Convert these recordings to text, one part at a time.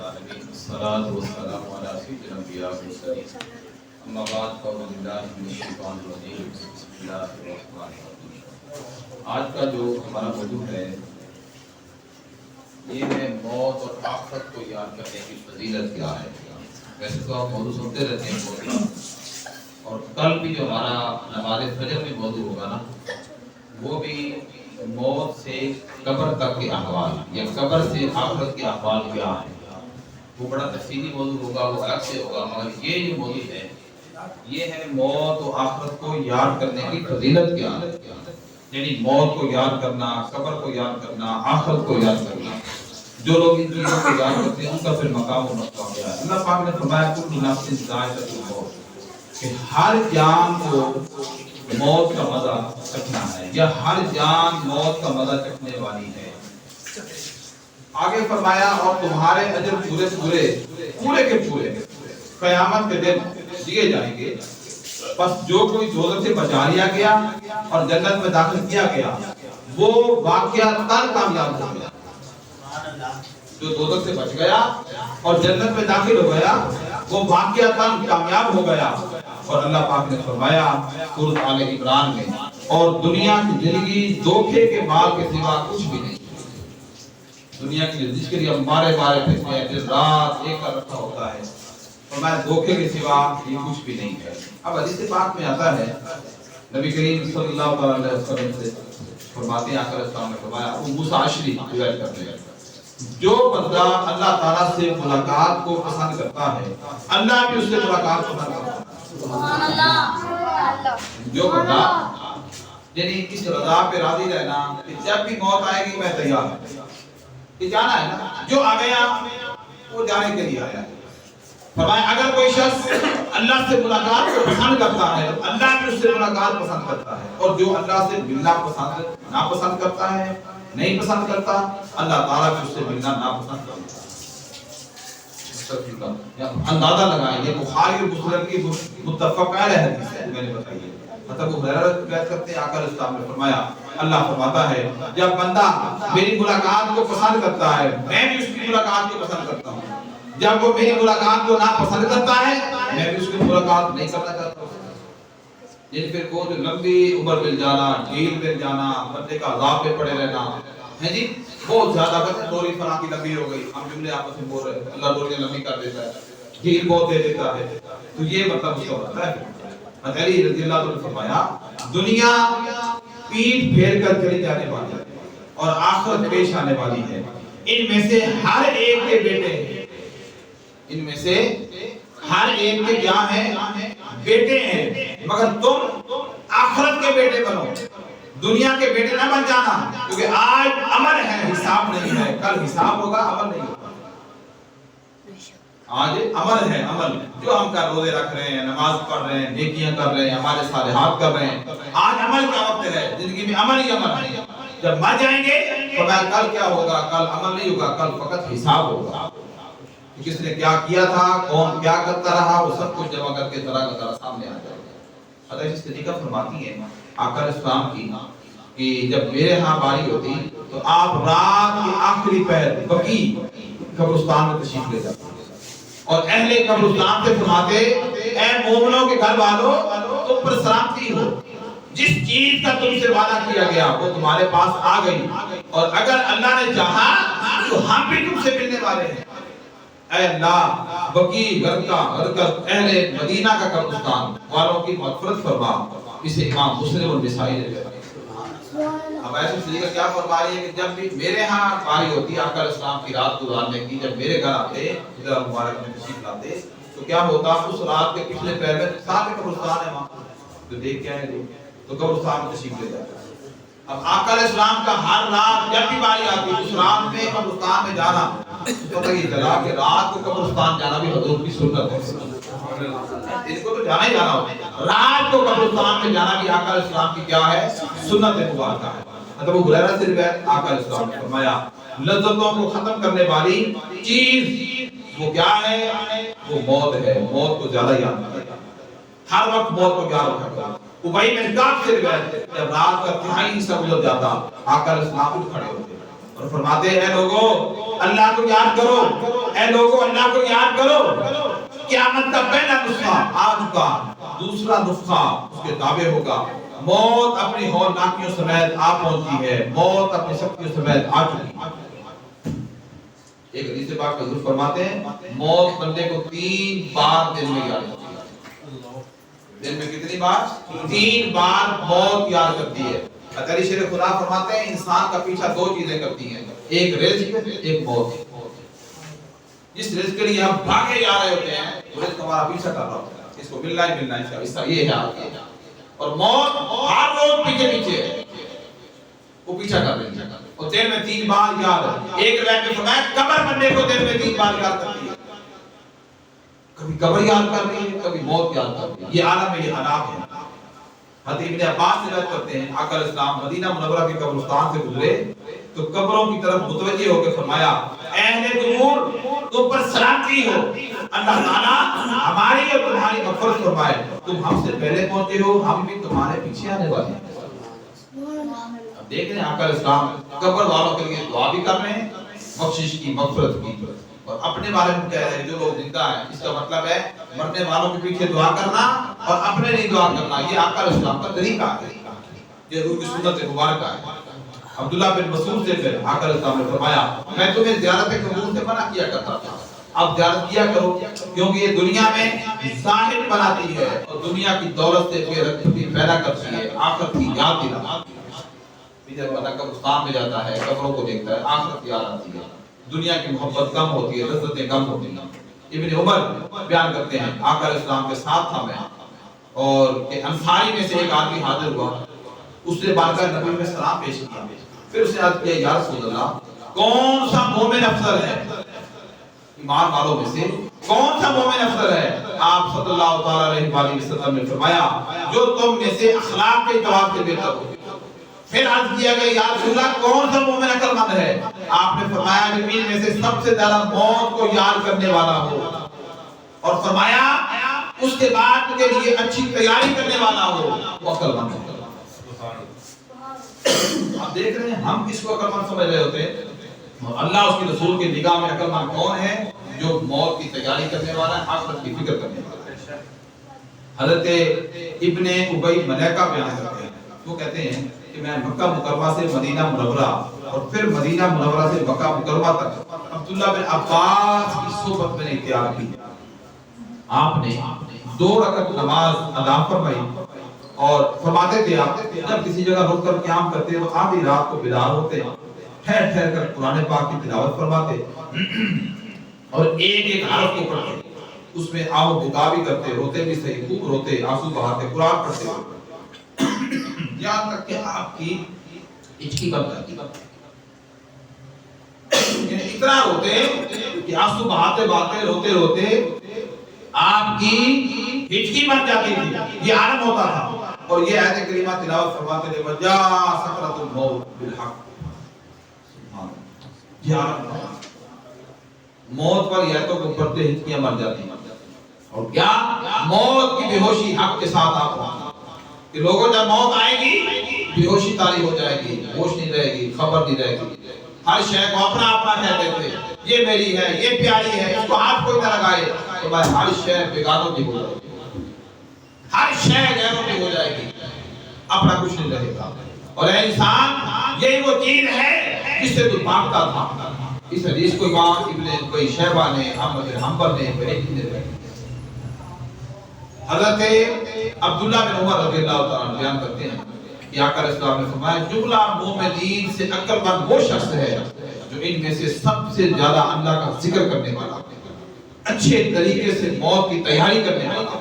العالمين الصلاة والسلام على سيد الأنبياء والمرسلين أما بعد فأعوذ بالله من الشيطان الرجيم بسم الله الرحمن الرحيم. آج کا جو ہمارا موضوع ہے یہ ہے موت اور آخرت کو یاد کرنے کی فضیلت کیا ہے. ویسے تو آپ موضوع سنتے رہتے ہیں بہت، اور کل بھی جو ہمارا نماز فجر میں موضوع ہوگا نا وہ بھی موت سے قبر تک کے احوال یا قبر سے آخرت کے احوال کیا ہیں. وہ بڑا تفصیلی موضوع ہوگا، وہ الگ سے ہوگا، مگر یہ جو موضوع ہے یہ ہے موت و آخرت کو یاد کرنے کی فضیلت کیا ہے. یعنی موت کو یاد کرنا، قبر کو یاد کرنا، آخرت کو یاد کرنا. جو لوگ ان چیزوں کو یاد کرتے ہیں ان کا پھر مقام و مرتبہ کیا ہے. اللہ پاک نے فرمایا کل نفس ذائقۃ الموت، کہ ہر جان کو موت کا مزہ چکھنا ہے یا ہر جان موت کا مزہ چکھنے والی ہے. آگے فرمایا اور تمہارے اجر پورے کے پورے قیامت کے دن دیے جائیں گے. بس جو کوئی دوزخ سے بچا لیا گیا اور جنت میں داخل کیا گیا وہ واقعتاً کامیاب ہو گیا. جو دوزخ سے بچ گیا اور جنت میں داخل ہو گیا وہ واقعتاً کامیاب ہو گیا. اور اللہ پاک نے فرمایا سورۃ آل عمران میں، اور دنیا کی زندگی دھوکے کے مال کے سوا کچھ بھی نہیں. دنیا کی زندگی کے لیے مارے پھرتے ہیں، دن رات ایک کر رکھا ہوتا ہے، فرمایا دھوکے کے سوا یہ کچھ بھی نہیں ہے. اب حدیث پاک میں آتا ہے نبی کریم صلی اللہ علیہ وسلم سے فرماتے ہیں، آقا السلام نے فرمایا، ابو موسیٰ اشعری روایت کرتے ہیں، جو بندہ اللہ تعالیٰ سے ملاقات کو پسند کرتا ہے اللہ بھی اس سے ملاقات پسند کرتا ہے. سبحان اللہ. جو بندہ یعنی اس رضا پہ راضی رہنا کہ جب بھی موت آئے گی میں تیار ہوں، کہ جانا ہے نا، جو آ گیا وہ جانے کے لیے آیا ہے. فرمایا اگر کوئی شخص اللہ سے ملاقات کو پسند کرتا ہے اللہ بھی اس سے ملاقات پسند کرتا ہے، اور جو اللہ سے ملنا ناپسند کرتا ہے، نہیں پسند کرتا، اللہ تعالیٰ بھی اس سے ملنا ناپسند کرتا ہے. اندازہ لگائیں، یہ بخاری اور مسلم کی متفق علیہ حدیث ہے. میں نے بتائی ہے مطلب وہ حضرت بیعت کرتے ہیں، آقا السلام نے فرمایا، اللہ فرماتا ہے جب بندہ میری ملاقات کو پسند کرتا ہے میں بھی اس کی ملاقات کو پسند کرتا ہوں. جب وہ میری ملاقات کو ناپسند کرتا ہے میں بھی اس کی ملاقات نہیں کرنا چاہتا ہوں. یعنی پھر وہ جو لمبی عمر مل جانا، ڈھیل مل جانا، بندے کا عذاب پہ پڑے رہنا ہے جی، بہت زیادہ بس دوری فلاں کی لمبی ہو گئی، ہم جملے آپس میں بول رہے ہیں، اللہ دوری لمبی کر دیتا ہے، ڈھیل بہت دے دیتا ہے. تو یہ مطلب اس کا ہوتا ہے. علی رضی اللہ عنہ نے فرمایا دنیا پیٹھ پھیر کر چلی جانے والی ہے اور آخرت پیش آنے والی ہے. ان میں سے ہر ایک کے بیٹے ہیں، ان میں سے ہر ایک کے کیا ہیں؟ بیٹے ہیں. مگر تم آخرت کے بیٹے بنو، دنیا کے بیٹے نہ بن جانا، کیونکہ آج عمل ہے حساب نہیں ہے. کل حساب ہوگا، عمل نہیں ہوگا. آج عمل ہے، عمل جو ہم کا روزے رکھ رہے ہیں، نماز پڑھ رہے ہیں، نیکیاں کر رہے ہیں، ہمارے صالحات کر رہے ہیں، آج عمل کا وقت ہے. زندگی میں عمل ہی عمل ہے. جب مر جائیں گے تو کل کیا ہوگا؟ کل عمل نہیں ہوگا، کل فقط حساب ہوگا. کس نے کیا کیا تھا، کون کیا کرتا رہا، وہ سب کچھ جمع کر کے ذرا کا ذرا سامنے آ جائے گا. حضرت اس طریقہ فرماتی ہے آقا السلام کی کہ جب میرے ہاں باری ہوتی تو آپ رات کی آخری پہر بقی قبرستان میں تشریف لے جاتے اور اہل قبرستان سے فرماتے، اے مومنوں کے گھر والوں تم پر سلامتی ہو، جس چیز کا تم سے وعدہ کیا گیا وہ تمہارے پاس آ گئی، اور اگر اللہ نے چاہا تو ہم بھی تم سے ملنے والے ہیں. اے اللہ بقی غرقد اہل مدینہ کا قبرستان والوں کی مغفرت فرما. اسے امام مسلم اور نسائی نے کہا. اب ایسے طریقہ کیا فرما رہی ہے کہ جب بھی میرے ہاں باری ہوتی آقا السلام کی رات گزارنے کی، جب میرے گھر آتے ادھر مبارک میں تشریف لاتے تو کیا ہوتا، اس رات کے پچھلے پہر میں ساتھ قبرستان ہے وہاں تو دیکھ کیا ہے تو قبرستان میں تشریف لے جاتا. اب آقا علیہ السلام کا ہر رات جب بھی باری آتی اس رات میں قبرستان میں جانا تو یہ دلا کہ رات کو قبرستان جانا بھی حضور کی سنت ہے. اس کو تو جانا ہی جانا ہوتا ہے. رات کو قبرستان میں جانا بھی آقا علیہ السلام کی کیا ہے؟ سنت مبارکہ ہے. ابو ہریرہ سے روایت آقا علیہ السلام نے فرمایا لذتوں کو ختم کرنے والی چیز وہ کیا ہے؟ وہ موت ہے. موت کو زیادہ یاد رکھنا، ہر وقت موت کو یاد رکھنا. ابی بن کعب سے روایت ہے جب رات کا تہائی حصہ گزر جاتا آقا علیہ السلام اٹھ کھڑے ہوتے اور فرماتے اے لوگو اللہ کو یاد کرو، اے لوگو اللہ کو یاد کرو. قیامت کا پہلا نسخہ آج کا، دوسرا نسخہ اس کے تابع ہوگا. موت اپنی ہولناکیوں سمیت آ پہنچی ہے، موت اپنی سختیوں سمیت آ چکی ہے. ایک حدیث پاک میں حضور فرماتے ہیں موت بندے کو 3 بار دن میں یاد کرتی ہے. دن میں کتنی بار؟ 3 بار موت یاد کرتی ہے. عطاری شیر خدا فرماتے ہیں انسان کا پیچھا 2 چیزیں کرتی ہیں، ایک رزق، ایک موت. جس رزق کے لیے ہم بھاگے جا رہے ہوتے ہیں وہ رزق ہمارا پیچھا کر رہا ہوتا ہے، اس کو ملنا ہی ملنا ہے، اس کا یہ ہے. اور موت ہر روز پیچھے پیچھے وہ پیچھا کر رہی ہے. اور دن میں 3 بار یاد ہے. ایک روایت میں فرمایا قبر بندے کو دن میں 3 بار یاد کرتی ہے. کبھی قبر یاد کر رہی ہے، کبھی موت یاد کر رہی ہے. یہ عالم ہے، یہ عذاب ہے. حضرت ابن عباس روایت کرتے ہیں آقا علیہ السلام مدینہ منورہ کے قبرستان سے گزرے تو قبروں کی طرف متوجہ ہو کے فرمایا اہل قبور تم پر سلامتی ہو، اللہ تعالیٰ ہماری اور تمہاری مغفرت فرمائے. تم ہم سے پہلے پہنچے ہو، ہم بھی تمہارے پیچھے آنے والے ہیں. اب دیکھ رہے ہیں آقا علیہ السلام قبر والوں کے لیے دعا بھی کر رہے ہیں، بخشش کی، مغفرت کی، اور اپنے بارے میں کہہ رہے ہیں جو لوگ زندہ ہیں. اس کا مطلب ہے مرنے والوں کے پیچھے دعا کرنا اور اپنے لیے دعا کرنا. یہ آقا علیہ السلام کا طریقہ ہے، یہ روح کی سنت مبارکہ ہے. عبداللہ بن مسعود سے پھر آقا علیہ السلام نے فرمایا میں تمہیں زیارت قبور سے منع کیا کرتا تھا، اب زیارت کیا کرو کیونکہ یہ دنیا میں ظاہر بناتی ہے اور دنیا کی دولت سے بے رغبتی پیدا کرتی ہے، آخرت کی یاد دلاتی ہے. جب بندہ قبرستان میں جاتا ہے قبروں کو دیکھتا ہے آخرت یاد آتی ہے، دنیا کی محبت کم ہوتی ہے، لذتیں کم ہوتی ہیں. ابن عمر بیان کرتے ہیں آقا علیہ السلام کے ساتھ تھا میں اور کہ انصاری میں سے ایک آدمی حاضر ہوا، اس نے بارگاہ نبی میں سلام پیش کیا. پھر اسے عرض کیا یا رسول اللہ کون سا مومن افضل ہے ایمان والوں میں سے، کون سا مومن افضل ہے؟ آپ صلی اللہ تعالی علیہ وآلہ وسلم نے فرمایا جو تم میں سے اخلاق کے اعتبار سے بہتر ہو. پھر عرض کیا گیا یا رسول اللہ کون سا مومن عقل مند ہے؟ آپ نے فرمایا زمین میں سے سب سے زیادہ موت کو یاد کرنے والا ہو، اور فرمایا اس کے بعد کے لیے اچھی تیاری کرنے والا ہو، وہ عقل مند ہے. آپ دیکھ رہے ہیں ہم کس کو عقل مند سمجھ رہے ہوتے ہیں، اور اللہ اس کے رسول کی نگاہ میں عقل مند کون ہے؟ جو موت کی تیاری کرنے والا ہے، آخرت کی فکر کرنے والا ہے. حضرت ابن ابی ملیکہ بیان کرتے ہیں، وہ کہتے ہیں کہ میں مکہ مکرمہ سے مدینہ منورہ اور پھر مدینہ منورہ سے مکہ مکرمہ تک عبداللہ بن عباس کی صحبت میں نے اختیار کی. آپ نے 2 رکعت نماز ادا فرمائی اور فرماتے تھے آپ جب کسی جگہ رک کر قیام کرتے تو آدھی رات کو بیدار ہوتے، ٹھہر ٹھہر کر قرآن پاک کی تلاوت فرماتے اور ایک ایک حرف کو پڑھتے، اس میں آہ و بکا بھی کرتے، روتے بھی صحیح، خوب روتے، آنسو بہاتے، قرآن پڑھتے، یہاں تک کہ آپ کی ہچکی بن جاتی. اتنا روتے کہ آنسو بہاتے بہاتے روتے روتے آپ کی ہچکی بن جاتی تھی. یہ عالم ہوتا تھا. اور یہ آیت کریمہ تلاوت فرماتے تھے وجا سکرۃ الموت بالحق. یہ عالم تھا. موت پر یہ تو پڑھتے ہچکیاں مر جاتی ہیں. اور کیا موت کی بے ہوشی حق کے ساتھ آپ کہ لوگوں جب موت آئے گی بے ہوشی طاری ہو جائے گی، ہوش نہیں رہے گی، خبر نہیں رہے گی. ہر شے کو اپنا اپنا کہتے تھے، یہ میری ہے، یہ پیاری ہے، اس کو ہاتھ کوئی نہ لگائے. تو بھائی ہر شے بیگانوں کی ہو جائے گی، ہر شے غیروں کی ہو جائے گی، اپنا کچھ نہیں رہے گا. اور اے انسان یہی وہ چیز ہے جس سے تو بھاگتا تھا. اس حدیث کو امام ابن کوئی شیبہ نے، احمد بن حنبل نے، بہقی نے حضرت عبداللہ بن عمر رضی اللہ تعالیٰ عنہ بیان کرتے ہیں کہ آقا علیہ السلام نے فرمایا جملہ مومنین سے عقل مند وہ شخص ہے جو ان میں سے سب سے زیادہ اللہ کا ذکر کرنے والا، اچھے طریقے سے موت کی تیاری کرنے والا.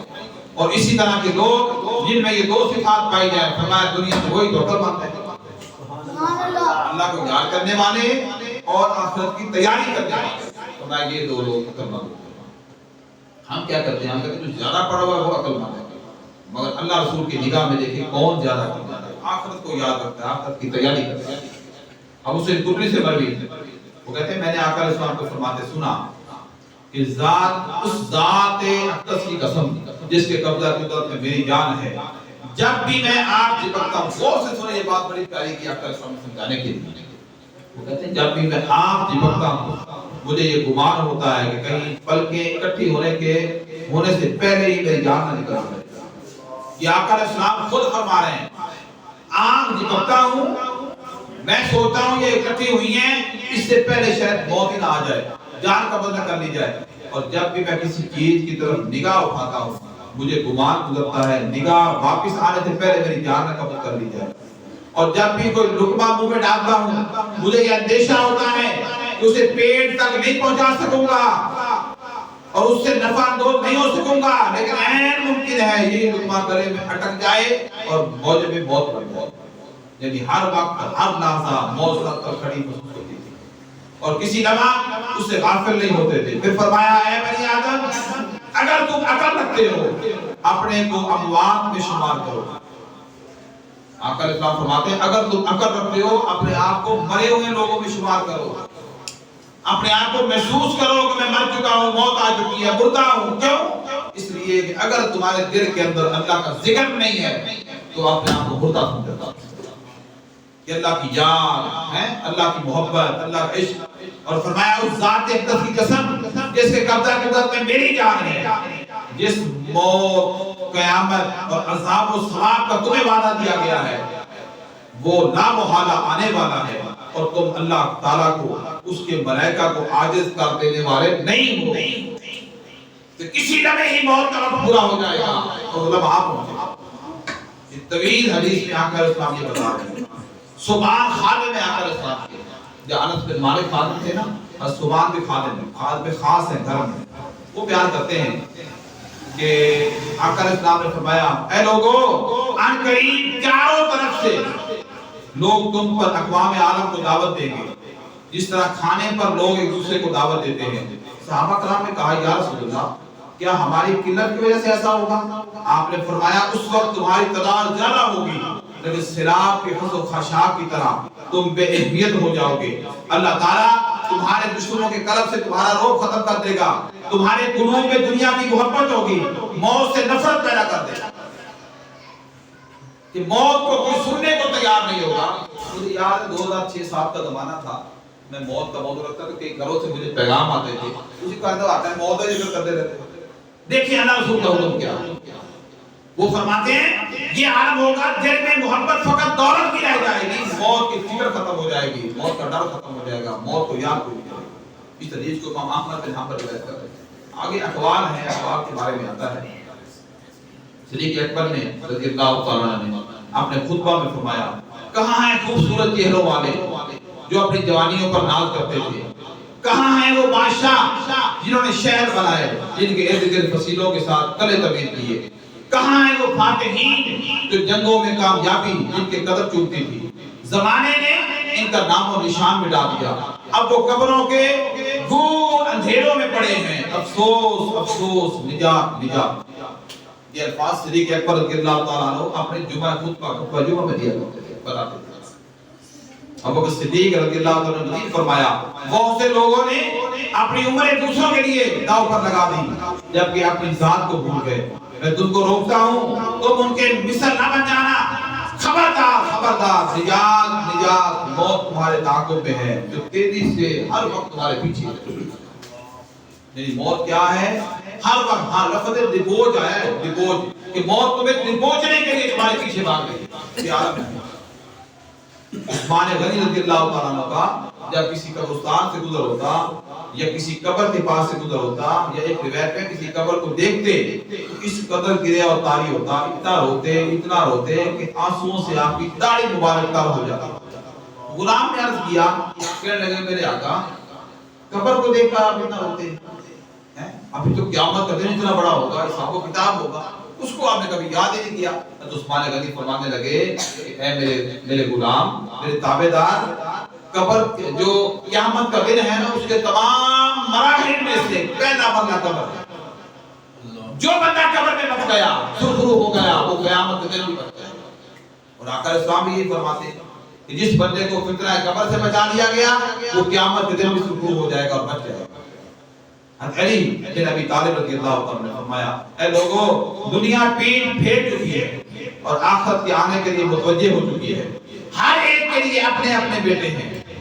اور اسی طرح کے لوگ جن میں یہ 2 صفات پائی جائیں فرمایا دنیا میں وہی عقل مند ہے، اللہ کو یاد کرنے والے اور آخرت کی تیاری کرنے والے. فرمایا یہ 2 لوگ عقل مند ہیں. ہم کیا کرتے ہیں؟ ہم کہتے ہیں جو زیادہ پڑھا ہوا ہے وہ عقل مند ہے، مگر اللہ رسول کی نگاہ میں دیکھیں کون زیادہ عقل مند ہے، آخرت کو یاد رکھتا ہے، آخرت کی تیاری کرتا ہے. اب اسے دوسری سے مروی وہ کہتے ہیں میں نے آقا علیہ السلام کو فرماتے سنا کہ ذات اس ذات اقدس کی قسم جس کے قبضہ قدرت میں میری جان ہے، جب بھی میں آپ چپکتا ہوں. غور سے سنیں، یہ بات بڑی پیاری کی آقا علیہ السلام سمجھانے کے لیے. وہ کہتے ہیں جب بھی میں آپ چپکتا ہوں مجھے یہ گمان ہوتا ہے کہ کہیں پلکیں اکٹھی ہونے سے پہلے ہی میری جان نہ نکل جائے. یہ آقا علیہ السلام خود فرما رہے ہیں. آنکھ جھپکتا ہوں میں سوچتا ہوں یہ اکٹھی ہوئی ہیں اس سے پہلے شاید موت ہی نہ آ جائے, جان قبض نہ کر لی جائے. اور جب بھی میں کسی چیز کی طرف نگاہ اٹھاتا ہوں مجھے گمان گزرتا ہے نگاہ واپس آنے سے پہلے میری جان نہ قبض کر لی جائے. اور جب بھی کوئی لقمہ منہ میں ڈالتا ہوں مجھے یہ اندیشہ ہوتا ہے کہ اسے پیٹ تک نہیں پہنچا سکوں گا اور اس سے نفع اندوز نہیں ہو سکوں گا, لیکن عین ممکن ہے یہ لقمہ گلے میں اٹک جائے اور موجب میں موت بن جائے. یعنی ہر وقت ہر لحظہ موت سر پر کھڑی محسوس ہوتی تھی اور کسی لمحہ اس سے غافل نہیں ہوتے تھے. پھر فرمایا اے بنی آدم اگر تم عقل رکھتے ہو اپنے کو اموات میں شمار کرو. آقا علیہ السلام فرماتے ہیں اگر تم عقل رکھتے ہو اپنے آپ کو مرے ہوئے لوگوں میں شمار کرو. اپنے آپ کو محسوس کرو کہ میں مر چکا ہوں, موت آ چکی ہے, مردہ ہوں. کیوں؟ اس لیے کہ اگر تمہارے دل کے اندر اللہ کا ذکر نہیں ہے تو اپنے آپ کو مردہ سمجھتا کہ اللہ کی یاد ہے, اللہ کی محبت, اللہ کا عشق. اور فرمایا اس ذات اقدس کی قسم جس کے قبضہ قدرت میں میری جان ہے, جس موت قیامت اور عذاب و ثواب کا تمہیں وعدہ دیا گیا ہے وہ لامحالہ آنے والا ہے اور تم اللہ تعالیٰ کو اس کے ملائکہ کو عاجز کر دینے والے نہیں ہو. کہ کسی لمحے ہی موت کا وقت پورا ہو جائے گا اور لمحہ پہنچے. یہ طویل حدیث میں آقا علیہ السلام یہ بتا رہے ہیں. سبحان خادم میں آقا علیہ السلام کے جو انس بن مالک خادم تھے نا, سبحان بھی خادم خاص ہیں گھر میں. وہ بیان کرتے ہیں کہ آقا علیہ السلام نے فرمایا اے لوگو ان قریب چاروں طرف سے لوگ تم پر اقوام عالم کو دعوت دیں گے جس طرح کھانے پر لوگ ایک دوسرے کو دعوت دیتے ہیں. صحابہ کرام نے کہا یا رسول اللہ کیا ہماری قلت کی وجہ سے ایسا ہوگا؟ آپ نے فرمایا اس وقت تمہاری تعداد زیادہ ہوگی لیکن سیلاب کے خس و خاشاک کی طرح تم بے اہمیت ہو جاؤ گے. اللہ تعالیٰ تمہارے دشمنوں کے قلب سے تمہارا روح ختم کر دے گا, تمہارے قلوب میں دنیا کی محبت ہوگی, موت سے نفرت پیدا کر دے گا کہ موت کو کوئی سننے کو تیار نہیں ہوگا. مجھے یاد ہے 2006-7 کا زمانہ تھا, میں موت کا موضوع رکھتا تو کئی گھروں سے مجھے پیغام آتے تھے, اسی کا اندر آتا ہے موت کا ذکر کرتے رہتے. دیکھیں اللہ رسول کا حکم کیا, وہ فرماتے ہیں یہ عالم ہوگا دل میں محبت فقط دولت کی رہ جائے گی, موت کی فکر ختم ہو جائے گی, موت کا ڈر ختم ہو جائے گا, موت کو یاد کوئی نہیں کرے گا. اس حدیث کو امام احمد بن حنبل روایت کرتے ہیں. آگے اقوال ہیں, اقوال کے بارے میں آتا ہے. صدیق اکبر نے رضی اللہ تعالیٰ عنہ نے اپنے خطبہ میں فرمایا کہاں ہیں خوبصورت چہروں والے جو اپنی جوانیوں پر ناز کرتے تھے, کہاں ہیں وہ بادشاہ جنہوں نے شہر بنائے جن کے ارد گرد فصیلوں کے ساتھ تلے طویل کیے, کہاں ہیں وہ فاتحین جو جنگوں میں کامیابی جن کے قدم چومتی تھی. زمانے نے ان کا نام و نشان مٹا دیا, اب وہ قبروں کے گور اندھیروں میں پڑے ہیں, افسوس افسوس نجات نجات. یہ الفاظ صدیق اکبر رضی اللہ تعالیٰ عنہ اپنے خطبہ جمعہ میں دیا کرتے تھے, بتاتے تھے. ابو بکر صدیق رضی اللہ تعالیٰ عنہ نے فرمایا بہت سے لوگوں نے اپنی عمریں دوسروں کے لیے داؤ پر لگا دی جبکہ اپنی ذات کو بھول گئے. میں تم کو روکتا ہوں تم ان کے مثل نہ بن جانا. خبردار خبردار, نجات نجات, موت تمہارے تعاقب میں ہے جو تیزی سے ہر وقت تمہارے پیچھے ہے. یعنی موت کیا ہے, ہر وقت. ہاں لفظ دبوج آیا ہے, دبوج, کہ موت تمہیں دبوچنے کے لیے تمہارے پیچھے بھاگ گئی. یہ عالم ہے. عثمان غنی رضی اللہ تعالیٰ عنہ کا جب کسی قبرستان سے گزر ہوتا یا کسی قبر کے پاس سے گزر ہوتا یا ایک روایت میں کسی قبر کو دیکھتے تو اس قدر گرے اور طاری ہوتا, اتنا روتے کہ آنسوؤں سے آپ کی داڑھی مبارک تر ہو جاتا. غلام نے عرض کیا, کہنے لگے میرے آقا قبر کو دیکھ کر آپ اتنا روتے ہیں, ابھی تو قیامت کا دن اتنا بڑا ہوگا, حساب و کتاب ہوگا, اس کو آپ نے کبھی یاد ہی نہیں کیا. تو عثمان غنی فرمانے لگے اے میرے غلام, میرے تابعدار, قبر جو قیامت کا دن ہے نا اس کے تمام مراحل میں سے پہلا مرحلہ قبر ہے. جو بندہ قبر میں بچ گیا, سرخرو ہو گیا, وہ قیامت کے دن بھی بچ گیا. اور آقا اسلام بھی یہ فرماتے ہیں کہ جس بندے کو فتنہ قبر سے بچا لیا گیا وہ قیامت کے دن بھی سرخرو ہو جائے گا اور بچ جائے گا. علی بن ابی طالب رضی اللہ عنہ نے فرمایا اے لوگوں, دنیا پیٹ پھیر چکی ہے اور آخرت کے آنے کے لیے متوجہ ہو چکی ہے. ہر ایک کے لیے اپنے اپنے بیٹے ہیں,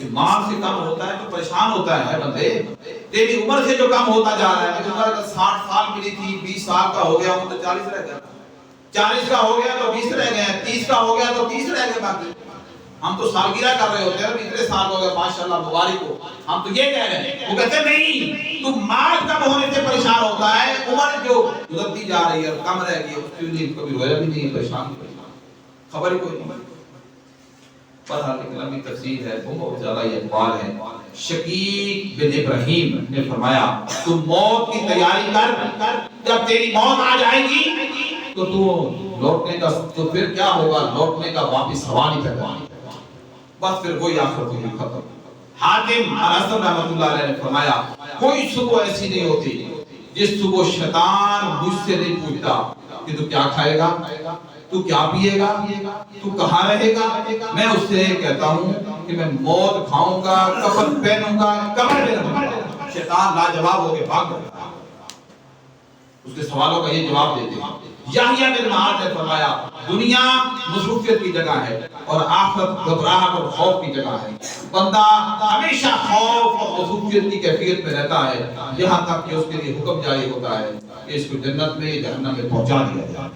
کہ مال سے کم ہوتا ہے تو پریشان ہوتا ہے بندے. تیری عمر سے جو کم ہوتا جا رہا ہے. میری عمر اگر 60 سال ملی تھی، 20 سال کا ہو گیا ہوں تو 40 رہ گیا، 40 کا ہو گیا تو 20 رہ گئے، 30 کا ہو گیا تو 30 رہ گئے. باقی ہم تو سالگرہ کر رہے ہوتے ہیں، اتنے سال ہو گئے ماشاءاللہ مبارک ہو، ہم تو یہ کہہ رہے ہیں. وہ کہتے ہیں نہیں، تو مال کم ہونے سے پریشان ہوتا ہے، عمر جو گزرتی جا رہی ہے کم رہ گئی اس کے لیے کبھی رویا بھی نہیں، پریشان خبر ہی کوئی نہیں. بہرحال کلامی تفسیر ہے، بہت زیادہ یہ اقوال ہے. شقیق بن ابراہیم نے فرمایا تو موت کی تیاری کر، جب تیری موت آ جائے گی تو لوٹنے کا تو پھر کیا ہوگا، لوٹنے کا واپس سوال ہی پیدا نہیں، بس پھر وہی آخرت ہوگی ختم. حاتم الاسد رحمۃ اللہ علیہ نے فرمایا کوئی صبح ایسی نہیں ہوتی جس صبح شیطان مجھ سے نہیں پوچھتا کہ تو کیا کھائے گا، تو کیا پیے گا، تو کہاں رہے گا. میں اس سے کہتا ہوں کہ میں موت کھاؤں گا، کفن پہنوں گا، قبر میں رہوں گا. شیطان لاجواب ہو کے بھاگ جاتا ہے، اس کے سوالوں کا یہ جواب دیتے ہیں. یحییٰ بن معاذ نے فرمایا دنیا مصروفیت کی جگہ ہے اور آخرت گھبراہٹ اور خوف کی جگہ ہے. بندہ ہمیشہ خوف اور مصروفیت کی کیفیت میں رہتا ہے یہاں تک کہ اس کے لیے حکم جاری ہوتا ہے کہ اس کو جنت میں جہنم میں پہنچا دیا جائے.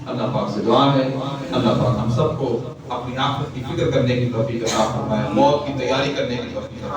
اللہ پاک سے دعا ہے اللہ پاک ہم سب کو اپنی آخرت کی فکر کرنے کی توفیق عطا فرمائے، موت کی تیاری کرنے کی توفیق عطا فرمائے.